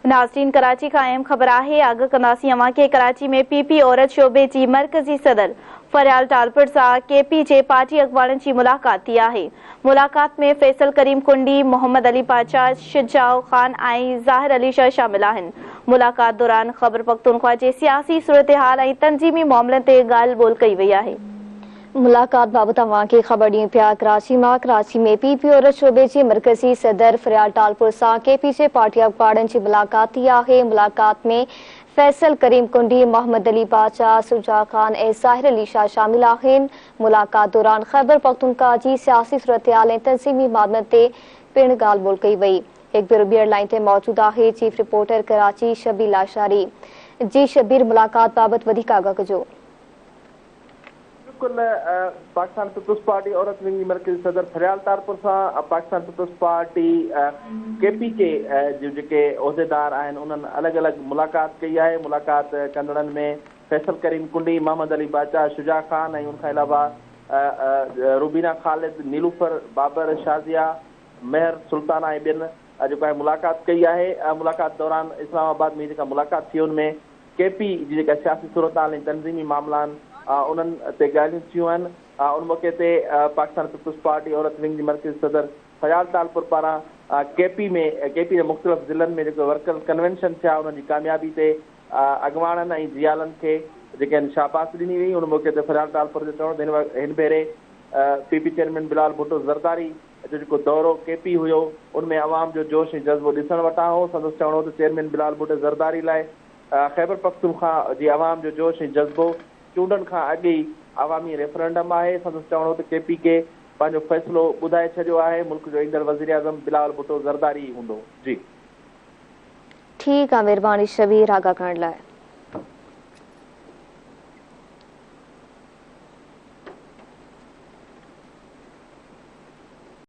नाज़रीन, कराची का अहम ख़बर आहे। आग कंदासीं अवां खे कराची में पीपी औरत शोबे जी मरकज़ी सदर फरियाल टालपुर सां केपी जे पार्टी अॻवाननि जी मुलाक़ात थी आहे। मुलाक़ात में फैसल करीम कुंडी, मोहम्मद अली पाचा, शुजाउ खान ऐं ज़ाहिर अली शाह शामिल आहिनि। मुलाक़ात दौरान ख़ैबर पख्तूनख्वा जे सियासी सूरतहाल ऐं तंज़ीमी मामलनि ते ॻाल्हि ॿोल कई वई आहे। मुलाक़ात बाबति अवां खे ख़बर ॾियूं पिया। कराची में पीपी औरत शोबे जी मरकज़ी सदर फरियाल टालपुर सां केपी जे पार्टी अॻवाननि जी मुलाक़ात थी आहे। मुलाक़ात में फैसल करीम कुंडी, मोहम्मद अली पाचा, शुजाउ खान ऐं ज़ाहिर अली शाह शामिल आहिनि। मुलाक़ात दौरान ख़ैबर पख्तूनख्वा जी सियासी सूरतहाल ऐं तंज़ीमी मामलनि ते पिणु ॻाल्हि ॿोल कई वई। हिकु भेरो ॿीहर लाइन ते मौजूदु आहे चीफ रिपोर्टर कराची शबीर लाशारी। जी शबीर, मुलाक़ात बाबति वधीक आगाह कजो। बिल्कुल, पाकिस्तान पीपुल्स पार्टी औरत विंग मरकज़ी सदर फरियाल टालपुर सां पाकिस्तान पीपुल्स पार्टी केपी के जो जेके उहिदेदार आहिनि उन्हनि अलॻि अलॻि मुलाक़ात कई आहे। मुलाक़ात कंदड़नि में फैसल करीम कुंडी, मोहम्मद अली बाचा, शुजा खान ऐं उनखां अलावा रुबीना ख़ालिद, नीलूफर, बाबर, शाज़िया, मेहर सुल्ताना ऐं ॿियनि जेको आहे मुलाक़ात कई आहे। मुलाक़ात दौरान इस्लामाबाद में जेका मुलाक़ात थी उनमें केपी जी जेका सियासी सूरतहाल ऐं तंज़ीमी मामला आहिनि उन्हनि ते ॻाल्हियूं थियूं आहिनि। उन मौक़े ते पाकिस्तान पीपुल्स पार्टी औरत विंग जी मरकज़ी सदर फरियाल टालपुर पारां केपी जे मुख़्तलिफ़ ज़िलनि में जेको वर्कर कन्वेंशन थिया उन्हनि जी कामयाबी ते अॻवाननि ऐं जियालनि खे जेके आहिनि शाबाश ॾिनी वई। उन मौक़े ते फरियाल टालपुर जो चवणो हिन भेरे पीपी चेयरमैन बिलाल भुट्टो ज़रदारी जो जेको दौरो केपी हुयो उनमें अवाम जो जोश ऐं जज़्बो ॾिसण वटां हो। संदसि चवणो त चेयरमैन बिलाल भुट्टो ज़रदारी लाइ ख़ैबर पख्तूनख्वा जी अवाम जो जोश ऐं जज़्बो चूंडनि खां अॻु ई अवामी रेफरेंडम आहे। संदसि चवणो त केपी के पंहिंजो फ़ैसिलो ॿुधाए छॾियो आहे। मुल्क जो ईंदड़ वज़ीर आज़म बिलाल भुट्टो ज़रदारी हूंदो। जी ठीकु आहे, महिरबानी शबीर आगाह करण लाइ।